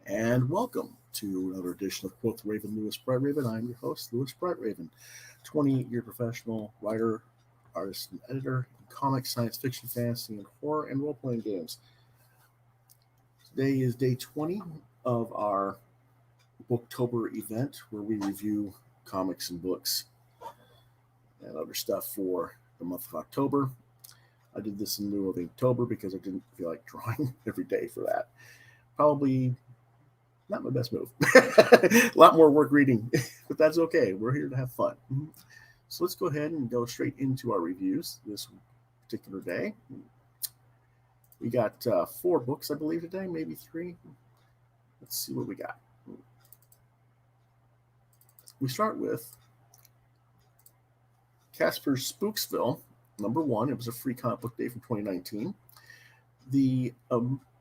And welcome to another edition of Quoth Raven, Lewis Bright Raven. I'm your host, Lewis Bright Raven, 28-year professional writer, artist, and editor in comics, science fiction, fantasy, and horror and role playing games. Today is day 20 of our Booktober event where we review comics and books and other stuff for the month of October. I did this in lieu of Inktober because I didn't feel like drawing every day for that. Probably not my best move. A lot more work reading, but that's okay. We're here to have fun. So let's go ahead and go straight into our reviews this particular day. We got four books, I believe, today, maybe three. Let's see what we got. We start with Casper's Spooksville, number one. It was a free comic book day from 2019. The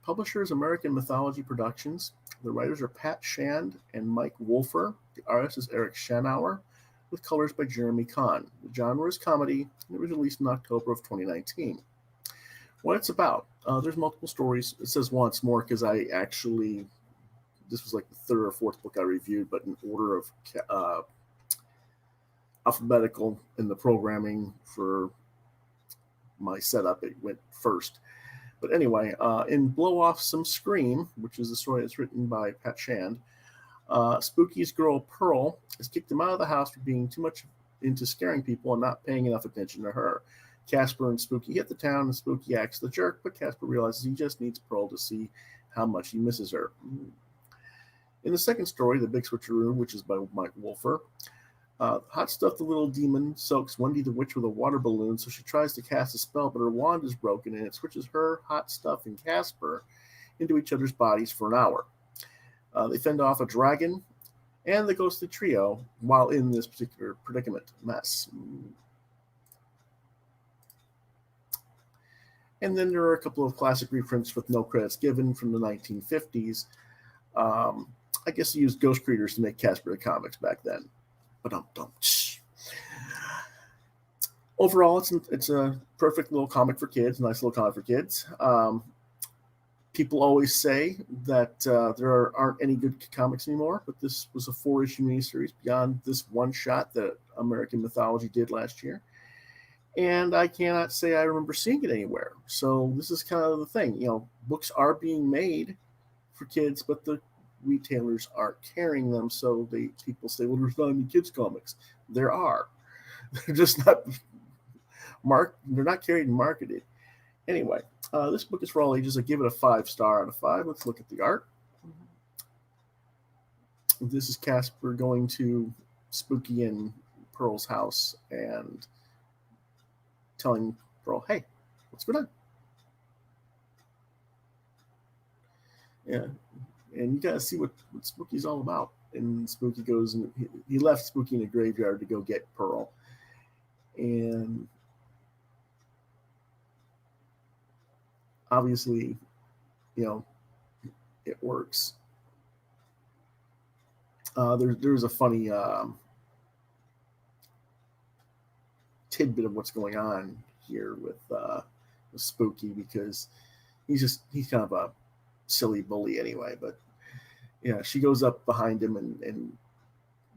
publisher is American Mythology Productions. The writers are Pat Shand and Mike Wolfer. The artist is Eric Schanauer, with colors by Jeremy Kahn. The genre is comedy, and it was released in October of 2019. What it's about, there's multiple stories. It says once more because this was like the third or fourth book I reviewed, but in order of alphabetical in the programming for my setup, it went first. But anyway, in Blow Off Some Scream, which is a story that's written by Pat Shand, Spooky's girl Pearl has kicked him out of the house for being too much into scaring people and not paying enough attention to her. Casper and Spooky hit the town, and Spooky acts the jerk, but Casper realizes he just needs Pearl to see how much he misses her. In the second story, The Big Switcheroo, which is by Mike Wolfer, Hot Stuff the Little Demon soaks Wendy the Witch with a water balloon, so she tries to cast a spell, but her wand is broken, and it switches her, Hot Stuff, and Casper into each other's bodies for an hour. They fend off a dragon and the ghostly trio while in this particular predicament mess. And then there are a couple of classic reprints with no credits given from the 1950s. I guess he used ghost creators to make Casper the comics back then. But overall, it's a perfect little comic for kids, nice little comic for kids. People always say that there aren't any good comics anymore, but this was a 4-issue miniseries beyond this one shot that American Mythology did last year. And I cannot say I remember seeing it anywhere. So this is kind of the thing. Books are being made for kids, but the retailers aren't carrying them, so people say, well, there's not any kids comics. There are. They're just not they're not carried and marketed. Anyway, this book is for all ages. I give it a 5-star out of 5. Let's look at the art. This is Casper going to Spooky and Pearl's house and telling Pearl, hey, what's going on? Yeah. And you got to see what Spooky's all about. And Spooky goes and he left Spooky in a graveyard to go get Pearl. And obviously, it works. There's a funny tidbit of what's going on here with Spooky because he's kind of a silly bully anyway, but she goes up behind him and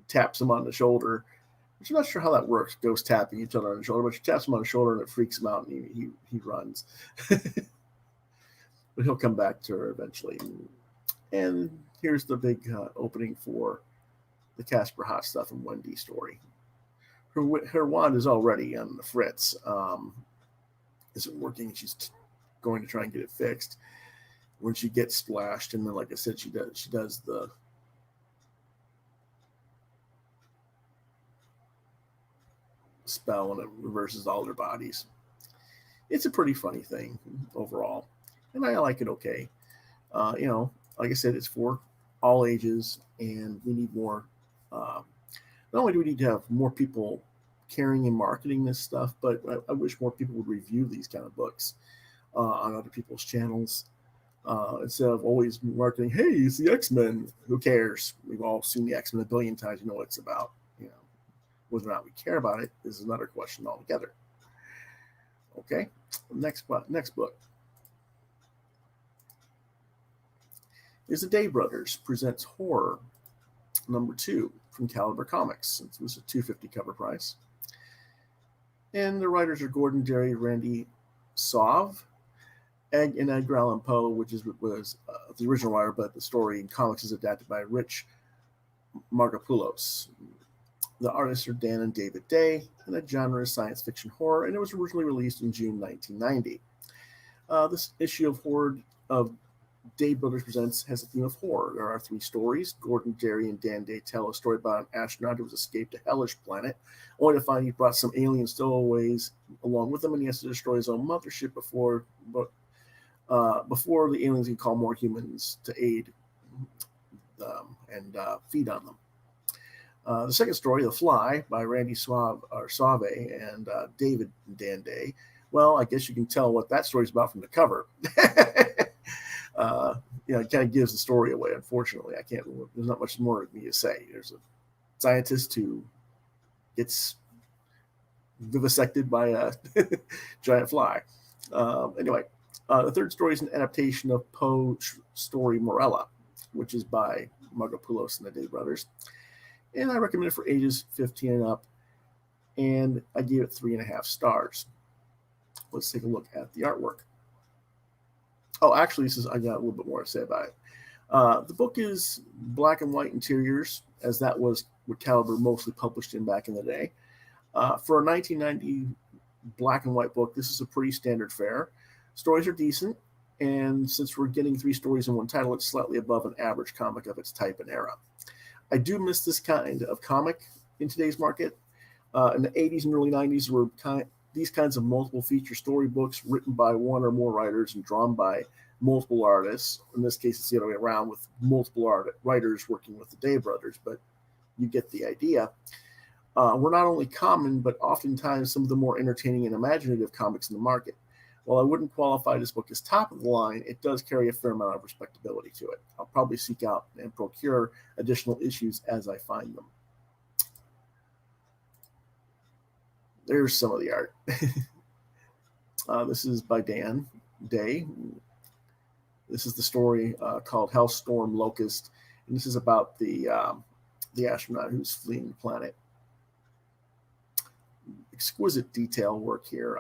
taps him on the shoulder, which I'm not sure how that works, ghost tapping each other on the shoulder, but she taps him on the shoulder and it freaks him out and he runs. But he'll come back to her eventually. And here's the big opening for the Casper Hot Stuff and Wendy story. Her wand is already on the fritz. Isn't working. She's going to try and get it fixed. When she gets splashed, and then, like I said, she does the spell, and it reverses all their bodies. It's a pretty funny thing overall, and I like it okay. Like I said, it's for all ages, and we need more. Not only do we need to have more people carrying and marketing this stuff, but I wish more people would review these kind of books on other people's channels. Instead of always marketing, hey, it's the X-Men. Who cares? We've all seen the X-Men a billion times. You know what it's about. Whether or not we care about it is another question altogether. Okay, next book. is The Day Brothers Presents Horror, #2 from Caliber Comics. It was a $2.50 cover price. And the writers are Gordon Derry, Randy Sauve, and Edgar Allan Poe, which was the original writer, but the story in comics is adapted by Rich Margopoulos. The artists are Dan and David Day, and the genre is science fiction horror, and it was originally released in June 1990. This issue of Day Brothers Presents has a theme of horror. There are 3 stories. Gordon Derry and Dan Day tell a story about an astronaut who has escaped a hellish planet, only to find he brought some alien stowaways along with him, and he has to destroy his own mothership before the aliens can call more humans to aid them and feed on them. The second story, The Fly, by Randy Sauve and David and Dan Day. Well, I guess you can tell what that story's about from the cover. It kind of gives the story away, unfortunately. There's not much more for me to say. There's a scientist who gets vivisected by a giant fly. Anyway, the third story is an adaptation of Poe's story Morella, which is by Margopoulos and the Day Brothers. And I recommend it for ages 15 and up, and I gave it 3.5 stars. Let's take a look at the artwork. Oh, actually, I got a little bit more to say about it. The book is black and white interiors, as that was what Caliber mostly published in back in the day. For a 1990 black and white book, this is a pretty standard fare. Stories are decent, and since we're getting 3 stories in one title, it's slightly above an average comic of its type and era. I do miss this kind of comic in today's market. In the 80s and early 90s were these kinds of multiple feature storybooks written by one or more writers and drawn by multiple artists. In this case, it's the other way around, with multiple writers working with the Day Brothers, but you get the idea. Were not only common, but oftentimes some of the more entertaining and imaginative comics in the market. While I wouldn't qualify this book as top of the line, it does carry a fair amount of respectability to it. I'll probably seek out and procure additional issues as I find them. There's some of the art. This is by Dan Day. This is the story called Hellstorm Locust, and this is about the astronaut who's fleeing the planet. Exquisite detail work here.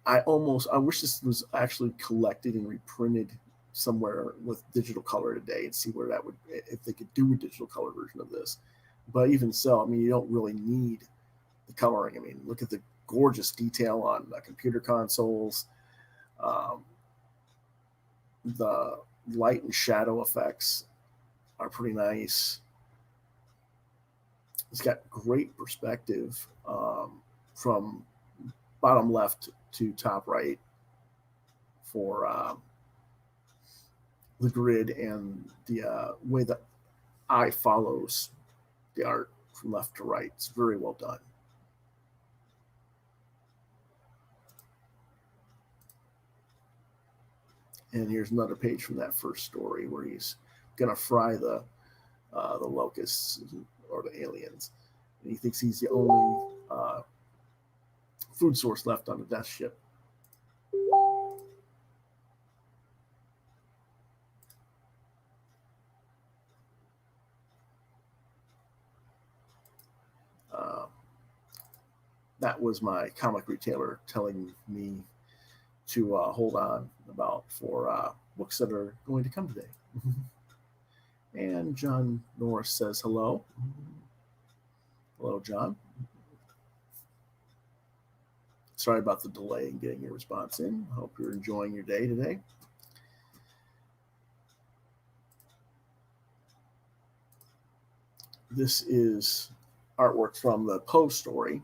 I wish this was actually collected and reprinted somewhere with digital color today, and see where that would, if they could do a digital color version of this. But even so, I mean, you don't really need the coloring. I mean, look at the gorgeous detail on computer consoles. The light and shadow effects are pretty nice. It's got great perspective from bottom left to top right for the grid and the way the eye follows the art from left to right. It's very well done. And here's another page from that first story where he's gonna fry the locusts or the aliens, and he thinks he's the only food source left on the death ship. That was my comic retailer telling me to hold on for books that are going to come today. And John Norris says hello. Hello, John. Sorry about the delay in getting your response in. Hope you're enjoying your day today. This is artwork from the Poe story.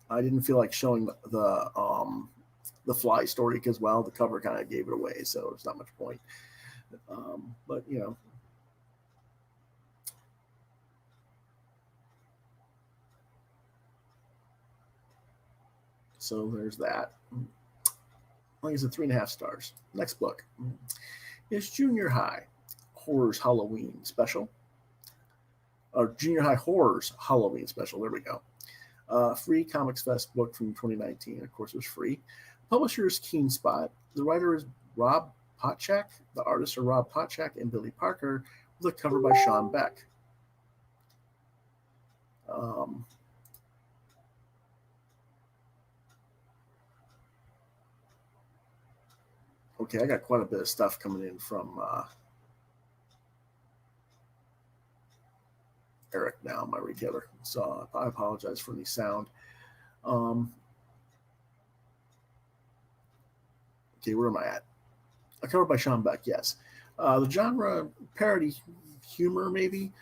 I didn't feel like showing the Fly story because, well, the cover kind of gave it away, so there's not much point. But you know, so there's that. Like I said, 3.5 stars. Next book is Junior High Horrors Halloween Special, or Junior High Horrors Halloween Special. There we go. Free Comics Fest book from 2019. Of course, it was free. Publisher is Keen Spot. The writer is Rob Potchak. The artists are Rob Potchak and Billy Parker, with a cover by Sean Beck. Okay, I got quite a bit of stuff coming in from Eric now, my retailer. So I apologize for any sound. Okay, where am I at? A cover by Sean Beck, yes. The genre, parody humor, maybe.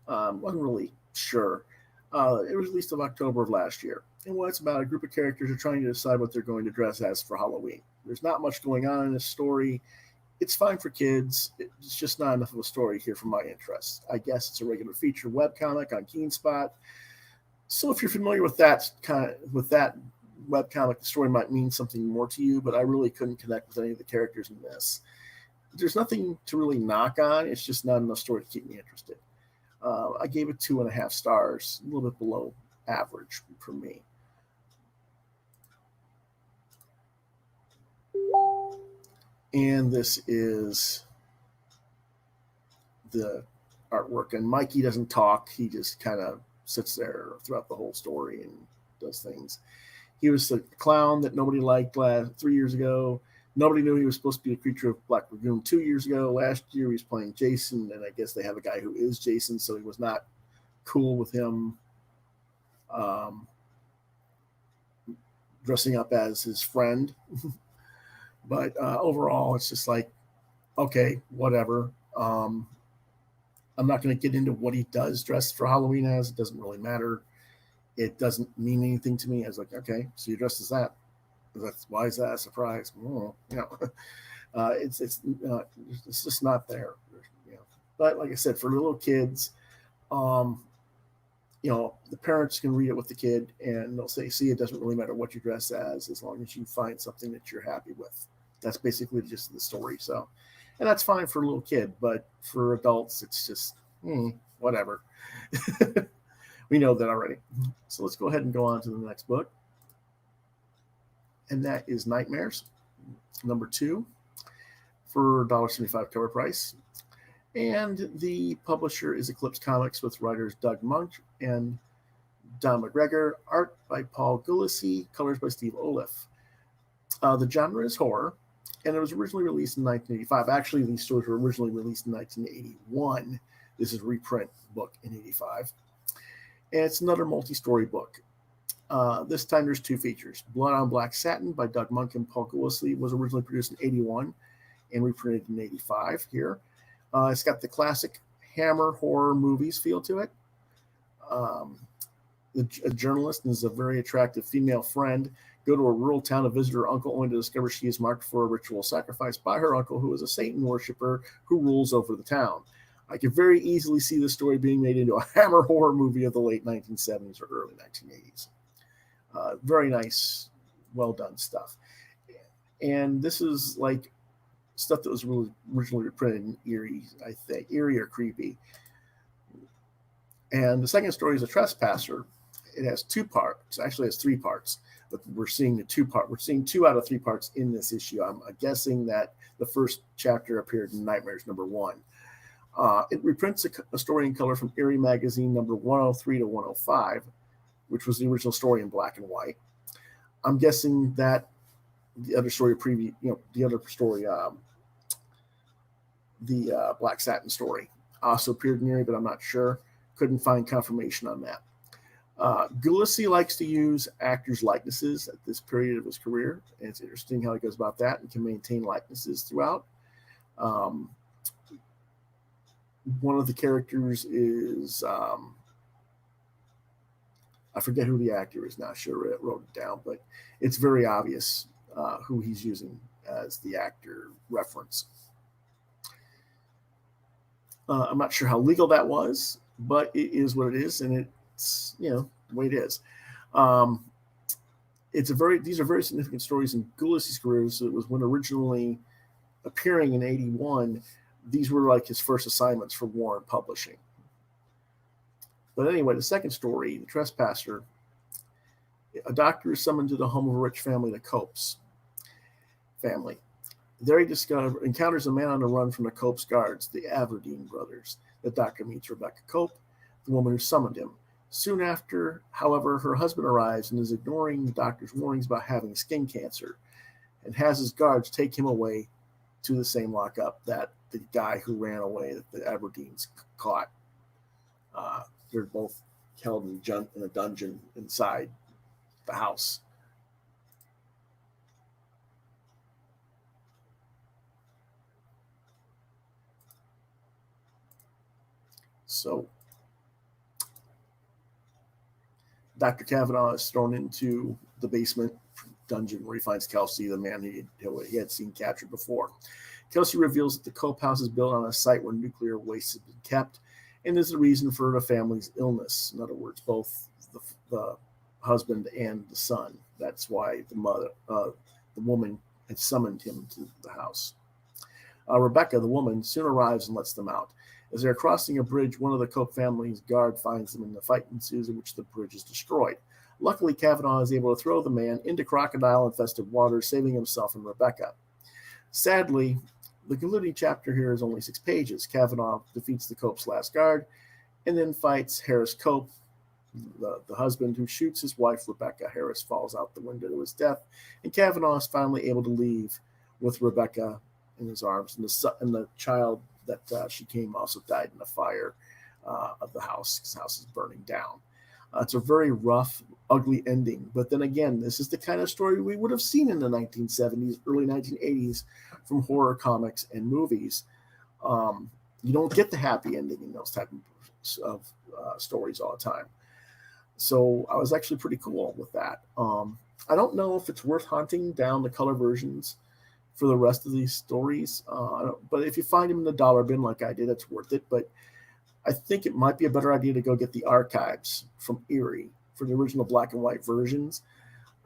Wasn't really sure. It was released in October of last year. And what it's about, a group of characters are trying to decide what they're going to dress as for Halloween. There's not much going on in this story. It's fine for kids. It's just not enough of a story here for my interest. I guess it's a regular feature webcomic on KeenSpot. So if you're familiar with that webcomic, the story might mean something more to you, but I really couldn't connect with any of the characters in this. There's nothing to really knock on. It's just not enough story to keep me interested. I gave it 2.5 stars, a little bit below average for me. And this is the artwork. And Mikey doesn't talk. He just kind of sits there throughout the whole story and does things. He was a clown that nobody liked 3 years ago. Nobody knew he was supposed to be a creature of Black Lagoon 2 years ago. Last year he was playing Jason, and I guess they have a guy who is Jason, so he was not cool with him dressing up as his friend. But overall, it's just like, okay, whatever. I'm not going to get into what he does dress for Halloween as. It doesn't really matter. It doesn't mean anything to me. I was like, okay, so you dressed as that. Why is that a surprise? It's just not there. But like I said, for little kids, the parents can read it with the kid and they'll say, see, it doesn't really matter what you dress as long as you find something that you're happy with. That's basically just the story. So, and that's fine for a little kid, but for adults, it's just whatever. We know that already. So let's go ahead and go on to the next book. And that is Nightmares, number 2, for $1.75 cover price. And the publisher is Eclipse Comics, with writers Doug Monk and Don McGregor, art by Paul Gulacy, colors by Steve Oliff. The genre is horror, and it was originally released in 1985. Actually, these stories were originally released in 1981. This is a reprint book in 85. And it's another multi-story book. This time there's 2 features. Blood on Black Satin by Doug Monk and Paul Gulacy was originally produced in 81 and reprinted in 85 here. It's got the classic Hammer horror movies feel to it. A journalist and is a very attractive female friend go to a rural town to visit her uncle, only to discover she is marked for a ritual sacrifice by her uncle, who is a Satan worshiper who rules over the town. I could very easily see this story being made into a Hammer horror movie of the late 1970s or early 1980s. Very nice, well done stuff. And this is like stuff that was really originally reprinted in Eerie, I think, Eerie or Creepy. And the second story is A Trespasser. It has 2 parts. Actually, it has 3 parts, but we're seeing the 2 part. We're seeing 2 out of 3 parts in this issue. I'm guessing that the first chapter appeared in Nightmares number 1. It reprints a story in color from Eerie Magazine number 103 to 105, which was the original story in black and white. I'm guessing that the other story the Black Satin story also appeared in Eerie, but I'm not sure. Couldn't find confirmation on that. Gulacy likes to use actors' likenesses at this period of his career, and it's interesting how he goes about that and can maintain likenesses throughout. One of the characters is I forget who the actor is now. Sure, I wrote it down, but it's very obvious who he's using as the actor reference. I'm not sure how legal that was, but it is what it is, and it's the way it is. These are very significant stories in Gulacy's career. So it was when originally appearing in 81. These were like his first assignments for Warren Publishing. But anyway, the second story, The Trespasser, a doctor is summoned to the home of a rich family, the Copes family. There he encounters a man on the run from the Cope's guards, the Aberdeen brothers. The doctor meets Rebecca Cope, the woman who summoned him. Soon after, however, her husband arrives and is ignoring the doctor's warnings about having skin cancer and has his guards take him away to the same lockup that the guy who ran away that the Aberdeens caught. They're both held in a dungeon inside the house. So Dr. Kavanaugh is thrown into the basement dungeon where he finds Kelsey, the man he had seen captured before. Kelsey reveals that the Cope house is built on a site where nuclear waste has been kept and is the reason for the family's illness. In other words, both the husband and the son. That's why the woman had summoned him to the house. Rebecca, the woman, soon arrives and lets them out. As they're crossing a bridge, one of the Cope family's guard finds them, and the fight ensues in which the bridge is destroyed. Luckily, Kavanaugh is able to throw the man into crocodile-infested water, saving himself and Rebecca. Sadly, the concluding chapter here is only 6 pages. Kavanaugh defeats the Cope's last guard and then fights Harris Cope, the husband, who shoots his wife, Rebecca. Harris falls out the window to his death, and Kavanaugh is finally able to leave with Rebecca in his arms, and the child that she came also died in the fire of the house, because the house is burning down. It's a very rough, ugly ending. But then again, this is the kind of story we would have seen in the 1970s, early 1980s from horror comics and movies. You don't get the happy ending in those type of stories all the time. So I was actually pretty cool with that. I don't know if it's worth hunting down the color versions for the rest of these stories. But if you find them in the dollar bin like I did, it's worth it. But I think it might be a better idea to go get the archives from Erie for the original black and white versions.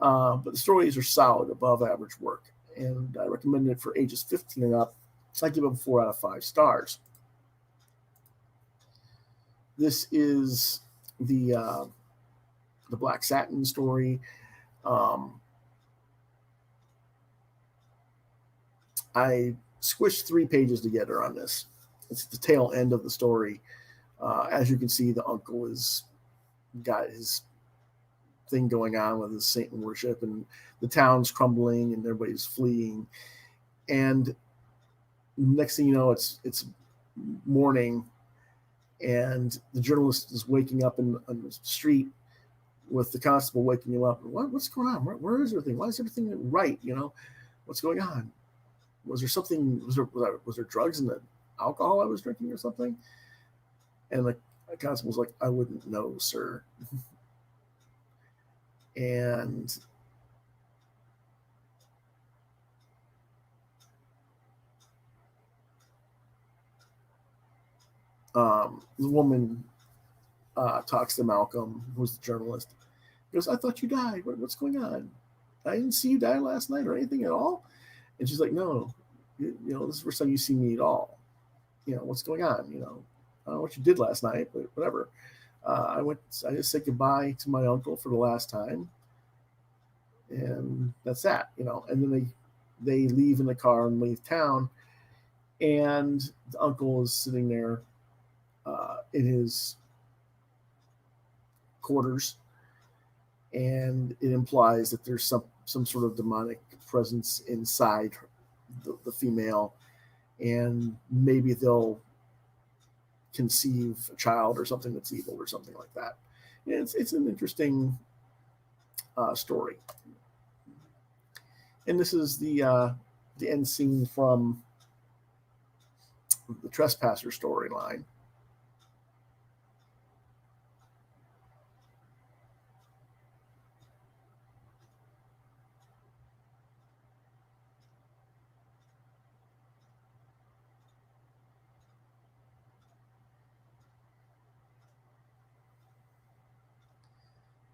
But the stories are solid, above average work. And I recommend it for ages 15 and up. So I give them 4 out of 5 stars. This is the Black Satin story. I squished 3 pages together on this. It's the tail end of the story. As you can see, the uncle has got his thing going on with his Satan worship, and the town's crumbling, and everybody's fleeing. And next thing you know, it's morning, and the journalist is waking up on the street with the constable waking him up. What's going on? Where is everything? Why is everything right? What's going on? Was there something? Was there drugs in the alcohol I was drinking or something? And the constable's like, I wouldn't know, sir. And the woman talks to Malcolm, who's the journalist. He goes, I thought you died. What's going on? I didn't see you die last night or anything at all. And she's like, no, this is the first time you see me at all. What's going on? I don't know what you did last night, but whatever. I just said goodbye to my uncle for the last time, and that's that. And then they leave in the car and leave town, and the uncle is sitting there in his quarters, and it implies that there's some sort of demonic presence inside the female, and maybe they'll conceive a child or something that's evil or something like that. It's an interesting story. And this is the end scene from the Trespasser storyline.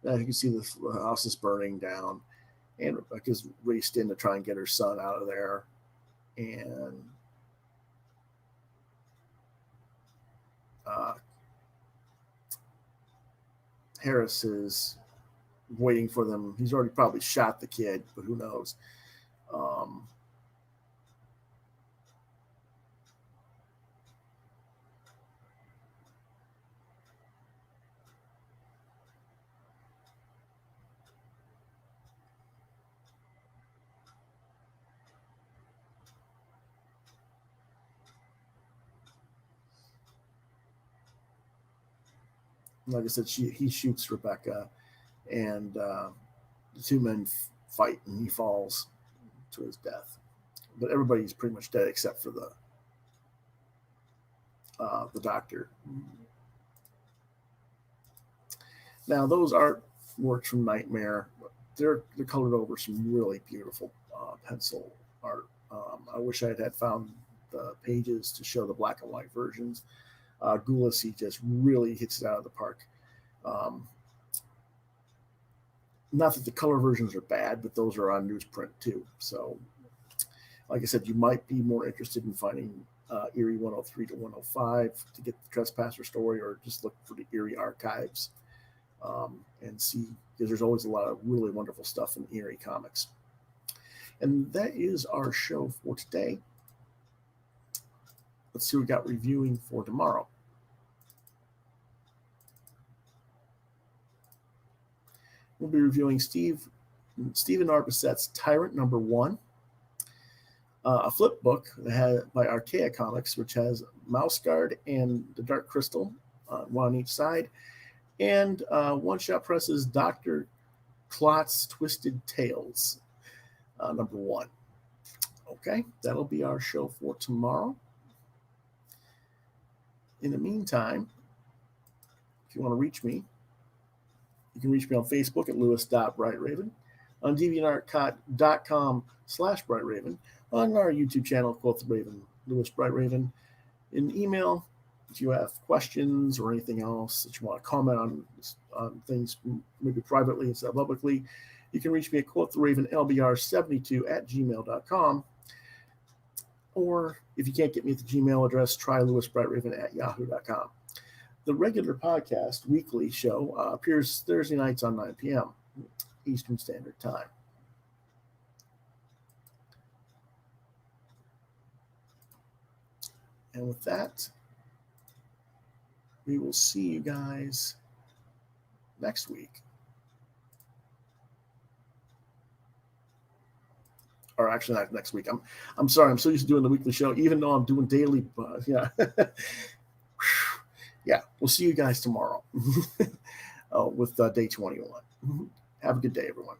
You can see the house is burning down, and Rebecca's raced in to try and get her son out of there. And Harris is waiting for them. He's already probably shot the kid, but who knows? like I said, he shoots Rebecca, and the two men fight, and he falls to his death. But everybody's pretty much dead except for the doctor. Now those artworks from Nightmare, they're colored over some really beautiful pencil art. I wish I had found the pages to show the black and white versions. Goulas, he just really hits it out of the park. Not that the color versions are bad, but those are on newsprint too. So, like I said, you might be more interested in finding Erie 103 to 105 to get the Trespasser story, or just look for the Erie archives and see, because there's always a lot of really wonderful stuff in Erie comics. And that is our show for today. Let's see what we got reviewing for tomorrow. We'll be reviewing Stephen Arbissett's Tyrant #1, a flip book by Archaea Comics, which has Mouse Guard and the Dark Crystal, one on each side, and One Shot Press's Dr. Clot's Twisted Tales, #1. Okay, that'll be our show for tomorrow. In the meantime, if you want to reach me, you can reach me on Facebook at lewis.brightraven, on deviantart.com/brightraven, on our YouTube channel, Quoth Raven, Lewis Brightraven. In email, if you have questions or anything else that you want to comment on things, maybe privately instead of publicly, you can reach me at quothravenlbr72@gmail.com. Or if you can't get me at the Gmail address, try lewisbrightraven@yahoo.com. The regular podcast weekly show appears Thursday nights on 9 p.m. Eastern Standard Time. And with that, we will see you guys next week. Or actually not next week. I'm sorry. I'm so used to doing the weekly show, even though I'm doing daily. But yeah, yeah. We'll see you guys tomorrow with day 21. Have a good day, everyone.